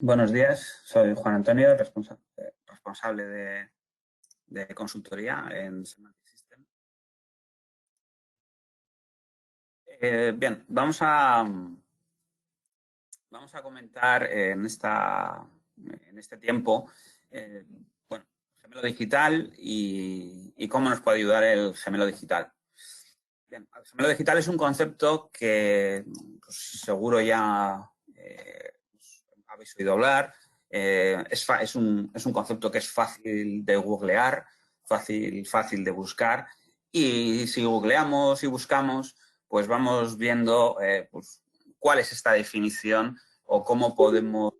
Buenos días, soy Juan Antonio, responsable de consultoría en Semantic System. Bien, vamos a comentar en este tiempo, eh, bueno, gemelo digital y cómo nos puede ayudar el gemelo digital. Bien, el gemelo digital es un concepto que pues, seguro ya habéis oído hablar. Es un concepto que es fácil de googlear, fácil de buscar. Y si googleamos y buscamos, pues vamos viendo pues, cuál es esta definición o cómo podemos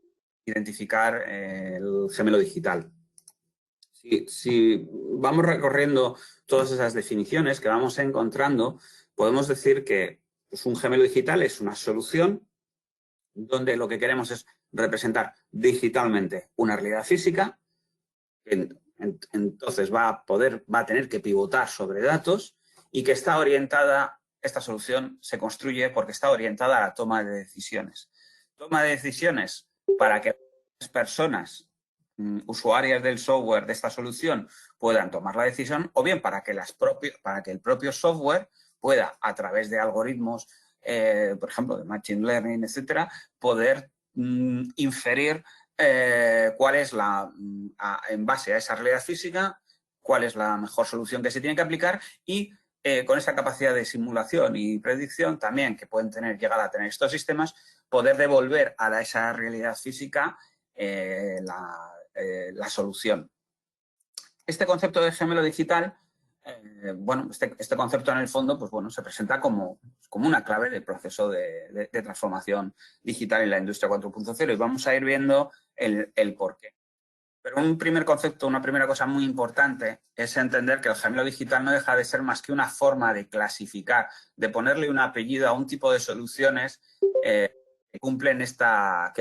identificar el gemelo digital. Si vamos recorriendo todas esas definiciones que vamos encontrando, podemos decir que pues, un gemelo digital es una solución donde lo que queremos es representar digitalmente una realidad física, que entonces va a tener que pivotar sobre datos y que está orientada, esta solución se construye porque está orientada a la toma de decisiones. Toma de decisiones para que las personas usuarias del software de esta solución puedan tomar la decisión o bien para que el propio software pueda, a través de algoritmos, por ejemplo, de Machine Learning, etcétera, poder inferir cuál es en base a esa realidad física, cuál es la mejor solución que se tiene que aplicar y con esa capacidad de simulación y predicción también que pueden llegar a tener estos sistemas, poder devolver a esa realidad física la solución. Este concepto de gemelo digital, bueno, este concepto en el fondo, pues bueno, se presenta como una clave del proceso de transformación digital en la industria 4.0 y vamos a ir viendo el porqué. Pero un primer concepto, una primera cosa muy importante es entender que el gemelo digital no deja de ser más que una forma de clasificar, de ponerle un apellido a un tipo de soluciones que cumplen esta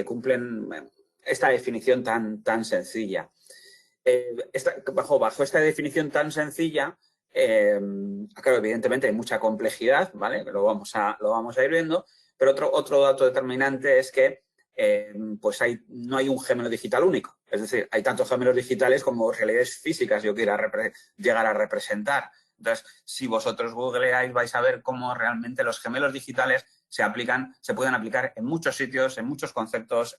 definición tan sencilla. Bajo esta definición tan sencilla, claro, evidentemente hay mucha complejidad, ¿vale? Lo vamos a ir viendo, pero otro dato determinante es que pues no hay un gemelo digital único. Es decir, hay tantos gemelos digitales como realidades físicas yo quiera llegar a representar. Entonces, si vosotros googleáis, vais a ver cómo realmente los gemelos digitales se pueden aplicar en muchos sitios, en muchos conceptos,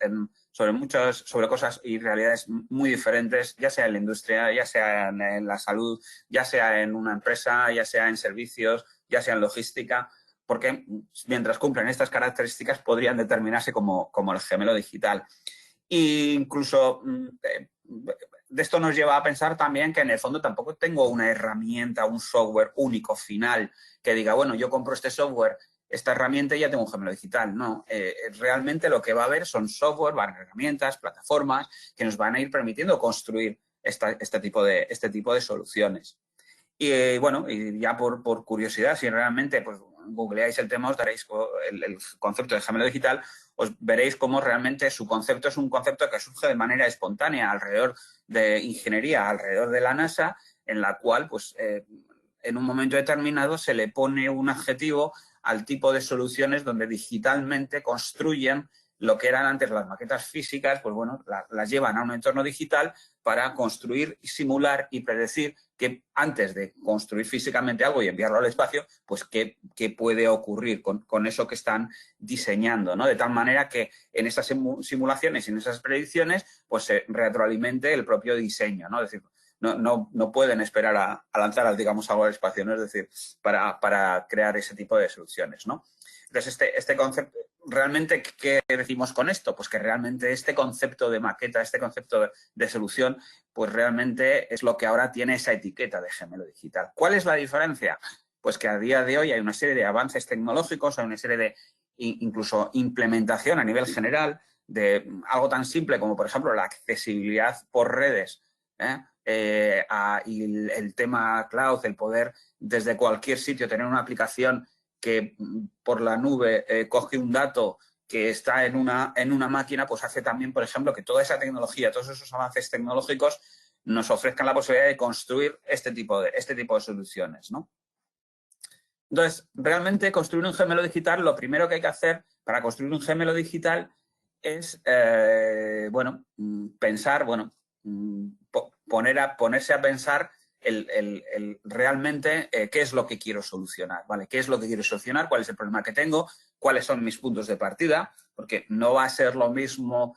sobre cosas y realidades muy diferentes, ya sea en la industria, ya sea en la salud, ya sea en una empresa, ya sea en servicios, ya sea en logística, porque mientras cumplen estas características podrían determinarse como el gemelo digital. E incluso de esto nos lleva a pensar también que en el fondo tampoco tengo una herramienta, un software único, final, que diga, bueno, yo compro este software, esta herramienta y ya tengo un gemelo digital. No, realmente lo que va a haber son software, van a haber herramientas, plataformas que nos van a ir permitiendo construir este tipo de soluciones. Y bueno, y ya por curiosidad, si realmente pues, googleáis el tema, os daréis el concepto de gemelo digital, os veréis cómo realmente su concepto es un concepto que surge de manera espontánea alrededor de ingeniería, alrededor de la NASA, en la cual, pues, en un momento determinado se le pone un adjetivo al tipo de soluciones donde digitalmente construyen lo que eran antes las maquetas físicas, pues bueno, las llevan a un entorno digital para construir, simular y predecir que antes de construir físicamente algo y enviarlo al espacio, pues qué puede ocurrir con eso que están diseñando, ¿no? De tal manera que en esas simulaciones y en esas predicciones, pues se retroalimente el propio diseño, ¿no? Es decir, no pueden esperar a lanzar, digamos, algo al espacio, ¿no? Es decir, para crear ese tipo de soluciones, ¿no? Entonces, este concepto, ¿realmente qué decimos con esto? Pues que realmente este concepto de maqueta, este concepto de solución, pues realmente es lo que ahora tiene esa etiqueta de gemelo digital. ¿Cuál es la diferencia? Pues que a día de hoy hay una serie de avances tecnológicos, hay una serie de incluso implementación a nivel general de algo tan simple como, por ejemplo, la accesibilidad por redes, y el tema cloud, el poder desde cualquier sitio tener una aplicación que por la nube coge un dato que está en una máquina, pues hace también, por ejemplo, que toda esa tecnología, todos esos avances tecnológicos nos ofrezcan la posibilidad de construir este tipo de soluciones, ¿no? Entonces, realmente construir un gemelo digital, lo primero que hay que hacer para construir un gemelo digital es, bueno, pensar, bueno, ponerse a pensar realmente qué es lo que quiero solucionar, ¿vale? ¿Qué es lo que quiero solucionar? ¿Cuál es el problema que tengo? ¿Cuáles son mis puntos de partida? Porque no va a ser lo mismo,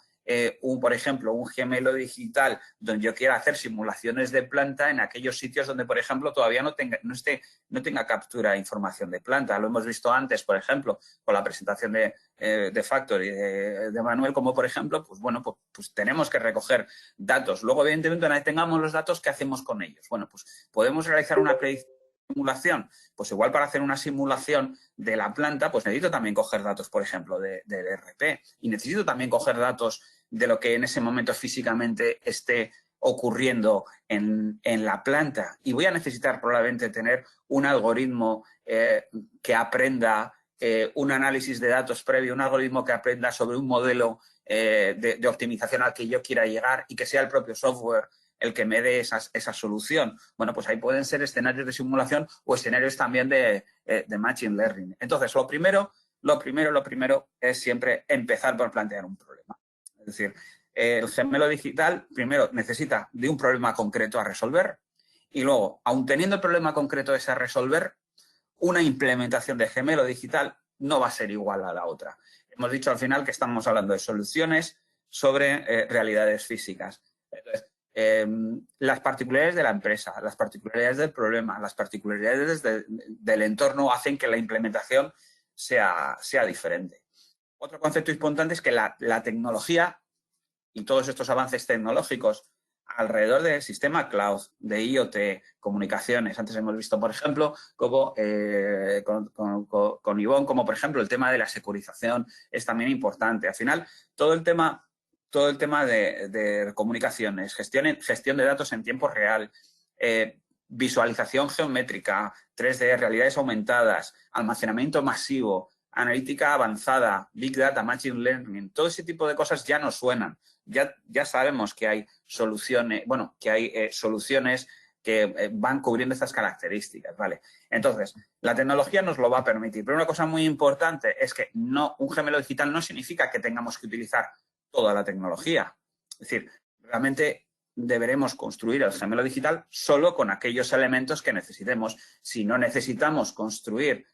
por ejemplo, un gemelo digital donde yo quiera hacer simulaciones de planta en aquellos sitios donde, por ejemplo, todavía no tenga captura de información de planta. Lo hemos visto antes, por ejemplo, con la presentación de Factory de Manuel, como por ejemplo, pues bueno, pues tenemos que recoger datos. Luego, evidentemente, una vez tengamos los datos, ¿qué hacemos con ellos? Bueno, pues podemos realizar una simulación. Pues igual para hacer una simulación de la planta, pues necesito también coger datos, por ejemplo, del ERP. Y necesito también coger datos de lo que en ese momento físicamente esté ocurriendo en la planta. Y voy a necesitar probablemente tener un algoritmo que aprenda un análisis de datos previo, un algoritmo que aprenda sobre un modelo de optimización al que yo quiera llegar y que sea el propio software el que me dé esa solución. Bueno, pues ahí pueden ser escenarios de simulación o escenarios también de machine learning. Entonces, lo primero es siempre empezar por plantear un problema. Es decir, el gemelo digital primero necesita de un problema concreto a resolver y luego, aun teniendo el problema concreto ese a resolver, una implementación de gemelo digital no va a ser igual a la otra. Hemos dicho al final que estamos hablando de soluciones sobre realidades físicas. Entonces, las particularidades de la empresa, las particularidades del problema, las particularidades del entorno hacen que la implementación sea diferente. Otro concepto importante es que la tecnología y todos estos avances tecnológicos alrededor del sistema cloud, de IoT, comunicaciones. Antes hemos visto, por ejemplo, como, con Ivonne, como por ejemplo el tema de la securización es también importante. Al final, todo el tema de comunicaciones, gestión de datos en tiempo real, visualización geométrica, 3D, realidades aumentadas, almacenamiento masivo, analítica avanzada, Big Data, Machine Learning, todo ese tipo de cosas ya nos suenan. Ya sabemos que hay soluciones, soluciones que van cubriendo estas características, ¿vale? Entonces, la tecnología nos lo va a permitir. Pero una cosa muy importante es que un gemelo digital no significa que tengamos que utilizar toda la tecnología. Es decir, realmente deberemos construir el gemelo digital solo con aquellos elementos que necesitemos. Si no necesitamos construir,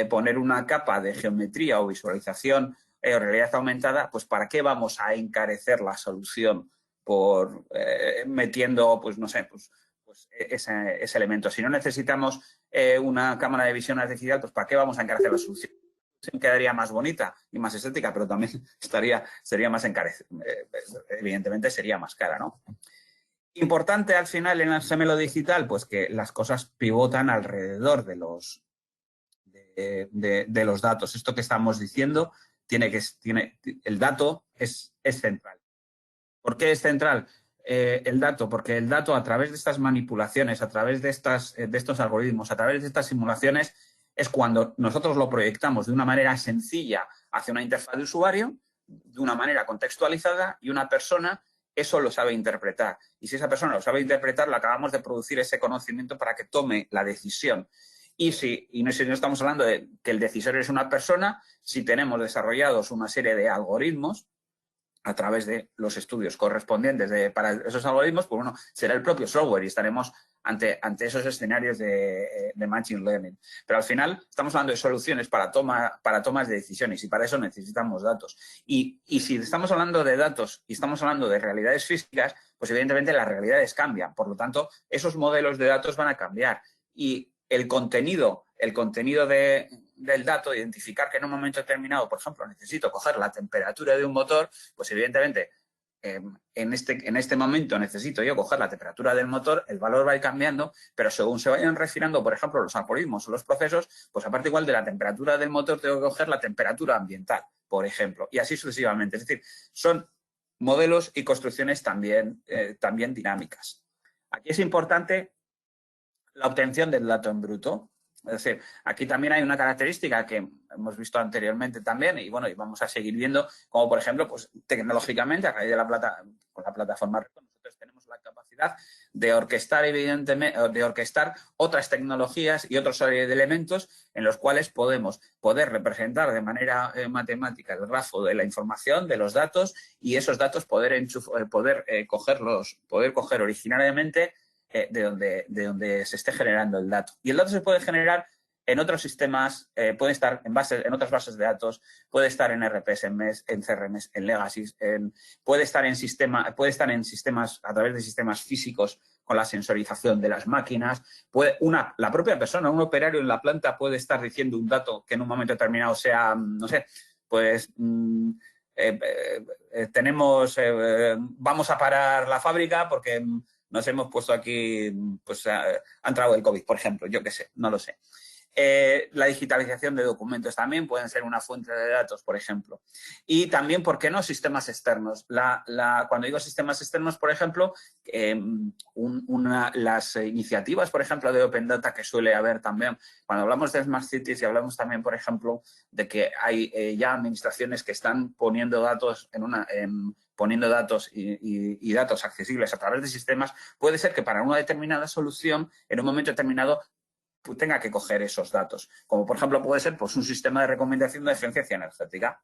poner una capa de geometría o visualización o realidad aumentada, pues ¿para qué vamos a encarecer la solución por metiendo, pues no sé, pues ese elemento? Si no necesitamos una cámara de visión artificial, pues ¿para qué vamos a encarecer la solución? Quedaría más bonita y más estética, pero también sería más encarecida. Evidentemente sería más cara, ¿no? Importante al final en el gemelo digital, pues que las cosas pivotan alrededor de los datos. Esto que estamos diciendo el dato es central. ¿Por qué es central el dato? Porque el dato, a través de estas manipulaciones, a través de estos algoritmos, a través de estas simulaciones, es cuando nosotros lo proyectamos de una manera sencilla hacia una interfaz de usuario, de una manera contextualizada, y una persona eso lo sabe interpretar. Y si esa persona lo sabe interpretar, le acabamos de producir ese conocimiento para que tome la decisión. Y si no estamos hablando de que el decisor es una persona, si tenemos desarrollados una serie de algoritmos a través de los estudios correspondientes para esos algoritmos, pues bueno, será el propio software y estaremos ante esos escenarios de Machine Learning. Pero al final estamos hablando de soluciones para tomas de decisiones y para eso necesitamos datos. Y si estamos hablando de datos y estamos hablando de realidades físicas, pues evidentemente las realidades cambian. Por lo tanto, esos modelos de datos van a cambiar. Y el contenido del dato, identificar que en un momento determinado, por ejemplo, necesito coger la temperatura de un motor, pues evidentemente en este momento necesito yo coger la temperatura del motor, el valor va a ir cambiando, pero según se vayan refinando, por ejemplo, los algoritmos o los procesos, pues aparte igual de la temperatura del motor tengo que coger la temperatura ambiental, por ejemplo, y así sucesivamente. Es decir, son modelos y construcciones también dinámicas. Aquí es importante la obtención del dato en bruto. Es decir, aquí también hay una característica que hemos visto anteriormente también y bueno, y vamos a seguir viendo, como por ejemplo, pues tecnológicamente, a raíz de con la plataforma, nosotros tenemos la capacidad capacidad de orquestar, evidentemente, de orquestar otras tecnologías y otra serie de elementos en los cuales podemos representar de manera matemática el grafo de la información, de los datos, y esos datos poder coger originariamente de donde se esté generando el dato. Y el dato se puede generar en otros sistemas, puede estar en otras bases de datos, puede estar en RPs, en MES, en CRMs, en legacies, puede estar en sistemas, a través de sistemas físicos con la sensorización de las máquinas. La propia persona, un operario en la planta puede estar diciendo un dato que en un momento determinado sea, no sé, pues vamos a parar la fábrica porque nos hemos puesto aquí, pues ha entrado el COVID, por ejemplo, yo qué sé, no lo sé. La digitalización de documentos también pueden ser una fuente de datos, por ejemplo. Y también, ¿por qué no?, sistemas externos. Cuando digo sistemas externos, por ejemplo, las iniciativas, por ejemplo, de Open Data que suele haber también, cuando hablamos de Smart Cities y hablamos también, por ejemplo, de que hay ya administraciones que están poniendo datos poniendo datos y datos accesibles a través de sistemas, puede ser que para una determinada solución, en un momento determinado, tenga que coger esos datos. Como, por ejemplo, puede ser pues, un sistema de recomendación de eficiencia energética.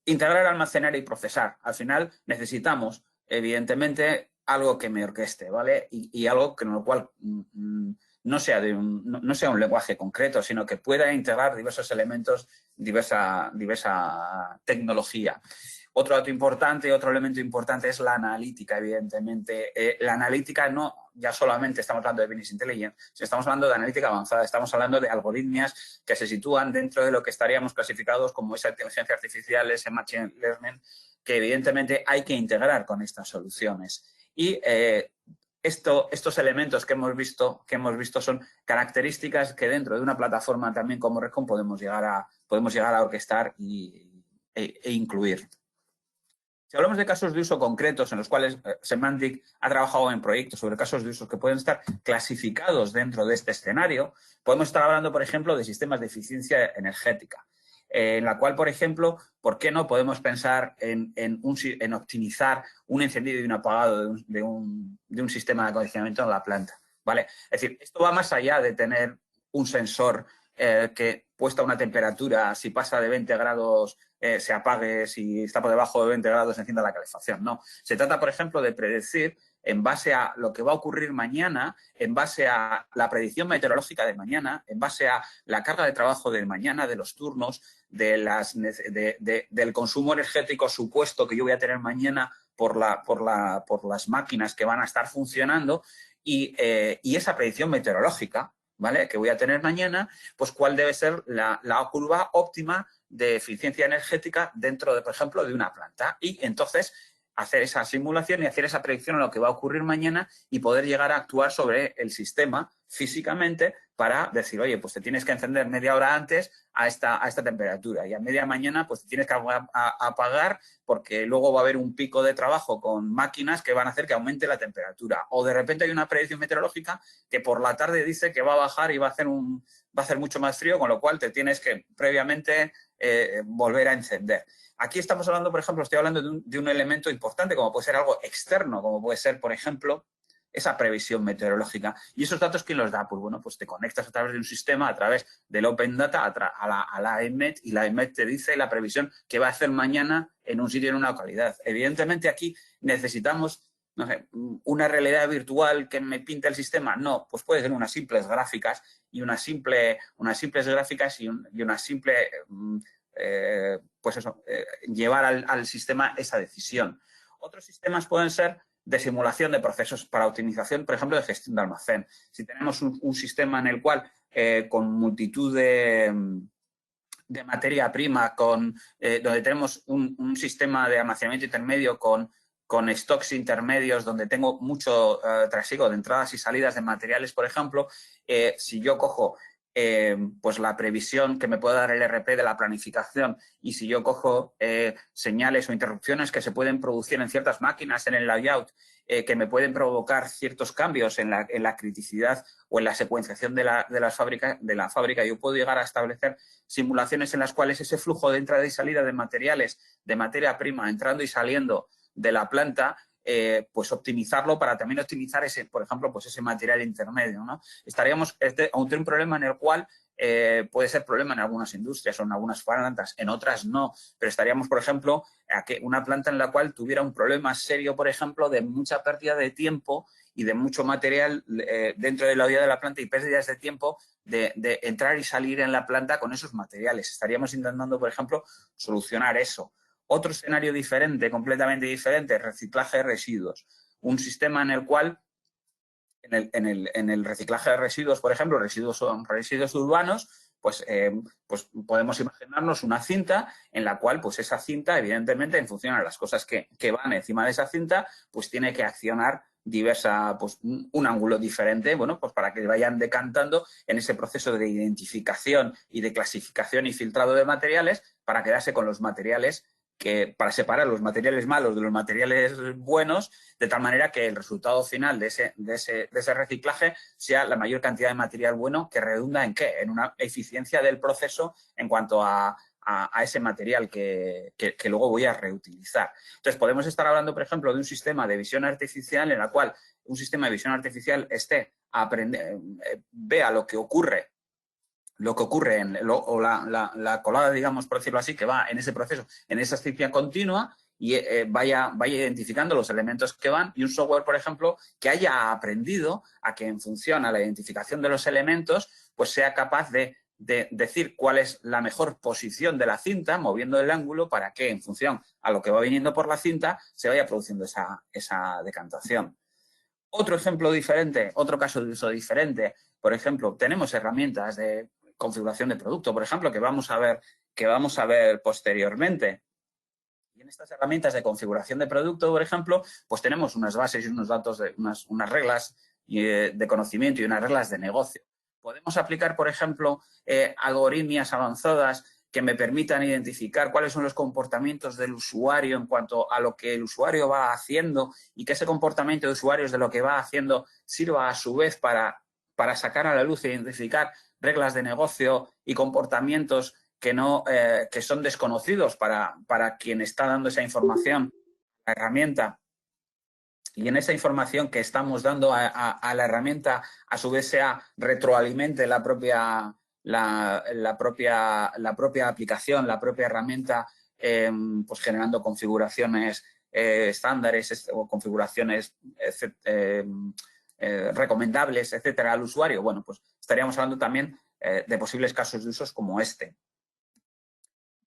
Integrar, almacenar y procesar. Al final necesitamos, evidentemente, algo que me orqueste, ¿vale? Y algo con lo cual no sea un lenguaje concreto, sino que pueda integrar diversos elementos, diversa tecnología. Otro dato importante, otro elemento importante es la analítica, evidentemente. La analítica no ya solamente estamos hablando de Business Intelligence, sino estamos hablando de analítica avanzada, estamos hablando de algoritmias que se sitúan dentro de lo que estaríamos clasificados como esa inteligencia artificial, ese machine learning, que evidentemente hay que integrar con estas soluciones. Y estos elementos que hemos visto son características que dentro de una plataforma también como Redcom podemos llegar a orquestar e incluir. Si hablamos de casos de uso concretos en los cuales Semantic ha trabajado en proyectos sobre casos de uso que pueden estar clasificados dentro de este escenario, podemos estar hablando, por ejemplo, de sistemas de eficiencia energética, en la cual, por ejemplo, ¿por qué no podemos pensar en optimizar un encendido y un apagado de un sistema de acondicionamiento en la planta? ¿Vale? Es decir, esto va más allá de tener un sensor que puesta una temperatura, si pasa de 20 grados se apague, si está por debajo de 20 grados se encienda la calefacción. No, se trata, por ejemplo, de predecir en base a lo que va a ocurrir mañana, en base a la predicción meteorológica de mañana, en base a la carga de trabajo de mañana, de los turnos, del consumo energético supuesto que yo voy a tener mañana por las máquinas que van a estar funcionando y esa predicción meteorológica, ¿vale?, que voy a tener mañana, pues cuál debe ser la curva óptima de eficiencia energética dentro, de, por ejemplo, de una planta. Y entonces hacer esa simulación y hacer esa predicción a lo que va a ocurrir mañana y poder llegar a actuar sobre el sistema físicamente para decir, oye, pues te tienes que encender media hora antes a esta temperatura y a media mañana pues te tienes que apagar porque luego va a haber un pico de trabajo con máquinas que van a hacer que aumente la temperatura. O de repente hay una predicción meteorológica que por la tarde dice que va a bajar y va a hacer mucho más frío, con lo cual te tienes que previamente volver a encender. Aquí estamos hablando, por ejemplo, estoy hablando de un elemento importante, como puede ser algo externo, como puede ser, por ejemplo, esa previsión meteorológica. ¿Y esos datos quién los da? Pues bueno, pues te conectas a través de un sistema, a través del Open Data, a la EMET, y la EMET te dice la previsión que va a hacer mañana en un sitio, en una localidad. Evidentemente aquí necesitamos, no sé, una realidad virtual que me pinte el sistema. No, pues puede ser unas simples gráficas y una simple pues eso, llevar al sistema esa decisión. Otros sistemas pueden ser de simulación de procesos para optimización, por ejemplo, de gestión de almacén. Si tenemos un sistema en el cual con multitud de materia prima, donde tenemos un sistema de almacenamiento intermedio con stocks intermedios, donde tengo mucho trasiego de entradas y salidas de materiales, por ejemplo, si yo cojo pues la previsión que me puede dar el ERP de la planificación y si yo cojo señales o interrupciones que se pueden producir en ciertas máquinas en el layout que me pueden provocar ciertos cambios en la criticidad o en la secuenciación de la fábrica, yo puedo llegar a establecer simulaciones en las cuales ese flujo de entrada y salida de materiales, de materia prima, entrando y saliendo de la planta, pues optimizarlo para también optimizar ese, por ejemplo, pues ese material intermedio, ¿no? Estaríamos ante un problema en el cual puede ser problema en algunas industrias o en algunas plantas, en otras no, pero estaríamos, por ejemplo, a que una planta en la cual tuviera un problema serio, por ejemplo, de mucha pérdida de tiempo y de mucho material dentro de la vida de la planta y pérdidas de tiempo de entrar y salir en la planta con esos materiales. Estaríamos intentando, por ejemplo, solucionar eso. Otro escenario diferente, completamente diferente, reciclaje de residuos. Un sistema en el cual, en el reciclaje de residuos, por ejemplo, residuos urbanos, pues podemos imaginarnos una cinta en la cual, pues esa cinta, evidentemente, en función de las cosas que van encima de esa cinta, pues tiene que accionar pues un ángulo diferente, bueno, pues para que vayan decantando en ese proceso de identificación y de clasificación y filtrado de materiales para quedarse con los materiales para separar los materiales malos de los materiales buenos, de tal manera que el resultado final de ese reciclaje sea la mayor cantidad de material bueno, que redunda ¿en qué? En una eficiencia del proceso en cuanto a ese material que luego voy a reutilizar. Entonces, podemos estar hablando, por ejemplo, de un sistema de visión artificial en la cual un sistema de visión artificial vea lo que ocurre la colada, digamos, por decirlo así, que va en ese proceso, en esa ciclia continua y vaya identificando los elementos que van, y un software, por ejemplo, que haya aprendido a que en función a la identificación de los elementos, pues sea capaz de decir cuál es la mejor posición de la cinta, moviendo el ángulo para que, en función a lo que va viniendo por la cinta, se vaya produciendo esa decantación. Otro ejemplo diferente, otro caso de uso diferente, por ejemplo, tenemos herramientas de configuración de producto, por ejemplo, que vamos a ver posteriormente. Y en estas herramientas de configuración de producto, por ejemplo, pues tenemos unas bases y unos datos, unas reglas de conocimiento y unas reglas de negocio. Podemos aplicar, por ejemplo, algoritmias avanzadas que me permitan identificar cuáles son los comportamientos del usuario en cuanto a lo que el usuario va haciendo y que ese comportamiento de usuarios de lo que va haciendo sirva a su vez para sacar a la luz e identificar reglas de negocio y comportamientos que son desconocidos para quien está dando esa información, la herramienta. Y en esa información que estamos dando a la herramienta, a su vez retroalimente la propia aplicación, la propia herramienta, pues generando configuraciones estándares o configuraciones recomendables, etcétera, al usuario. Bueno, pues estaríamos hablando también de posibles casos de usos como este.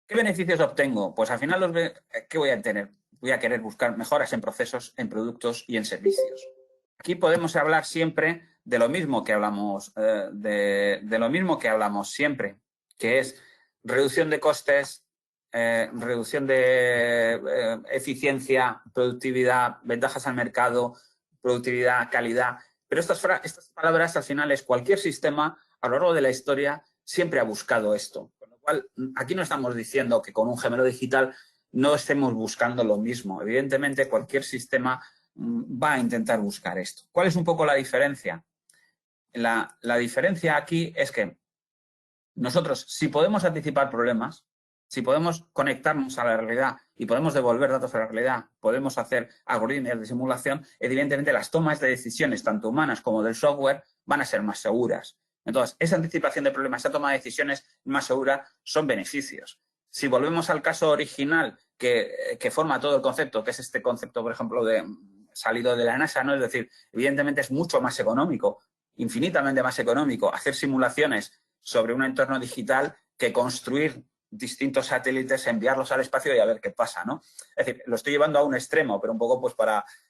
¿Qué beneficios obtengo? Pues al final, ¿qué voy a tener? Voy a querer buscar mejoras en procesos, en productos y en servicios. Aquí podemos hablar siempre de lo mismo que hablamos, de lo mismo que hablamos siempre, que es reducción de costes, reducción de eficiencia, productividad, ventajas al mercado, productividad, calidad. Pero estas palabras, al final, es cualquier sistema a lo largo de la historia siempre ha buscado esto. Con lo cual, aquí no estamos diciendo que con un gemelo digital no estemos buscando lo mismo. Evidentemente, cualquier sistema va a intentar buscar esto. ¿Cuál es un poco la diferencia? La diferencia aquí es que nosotros, si podemos anticipar problemas, si podemos conectarnos a la realidad y podemos devolver datos a la realidad, podemos hacer algoritmos de simulación, evidentemente las tomas de decisiones, tanto humanas como del software, van a ser más seguras. Entonces, esa anticipación de problemas, esa toma de decisiones más segura son beneficios. Si volvemos al caso original que forma todo el concepto, que es este concepto, por ejemplo, de salido de la NASA, ¿no? Es decir, evidentemente es mucho más económico, infinitamente más económico, hacer simulaciones sobre un entorno digital que construir distintos satélites, enviarlos al espacio y a ver qué pasa, ¿no? Es decir, lo estoy llevando a un extremo, pero un poco pues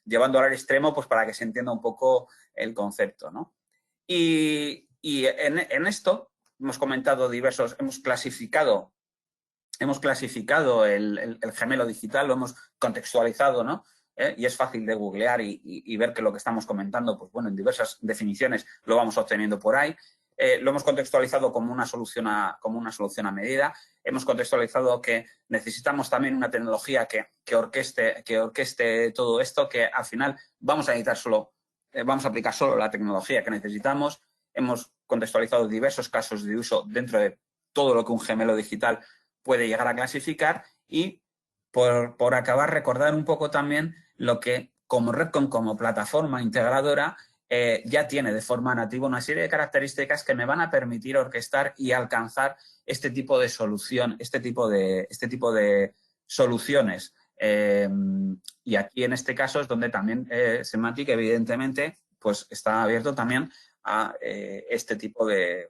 llevándolo al extremo pues para que se entienda un poco el concepto, ¿no? Y en esto hemos comentado hemos clasificado el gemelo digital, lo hemos contextualizado, ¿no? Y es fácil de googlear y ver que lo que estamos comentando, pues bueno, en diversas definiciones lo vamos obteniendo por ahí. Lo hemos contextualizado como una solución a medida. Hemos contextualizado que necesitamos también una tecnología que orqueste todo esto, que al final vamos a aplicar solo la tecnología que necesitamos. Hemos contextualizado diversos casos de uso dentro de todo lo que un gemelo digital puede llegar a clasificar y por acabar recordar un poco también lo que como Redcon, como plataforma integradora, ya tiene de forma nativa una serie de características que me van a permitir orquestar y alcanzar este tipo de solución, este tipo de soluciones. Y aquí en este caso es donde también Semantic, evidentemente, pues está abierto también a este tipo de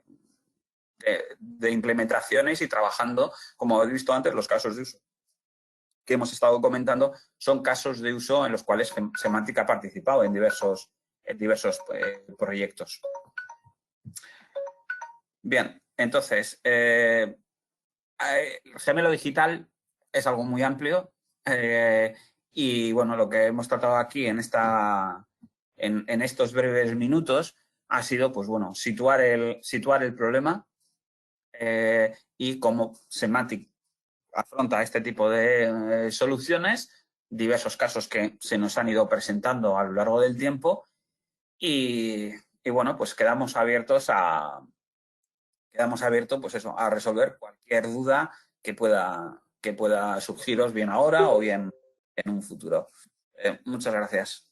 implementaciones y trabajando, como habéis visto antes, los casos de uso que hemos estado comentando son casos de uso en los cuales Semantic ha participado en diversos proyectos. Bien, entonces, gemelo digital es algo muy amplio y bueno, lo que hemos tratado aquí en estos breves minutos ha sido, pues bueno, situar el problema y cómo Semantic afronta este tipo de soluciones, diversos casos que se nos han ido presentando a lo largo del tiempo y bueno, pues quedamos abiertos pues eso, a resolver cualquier duda que pueda surgiros bien ahora o bien en un futuro. Muchas gracias.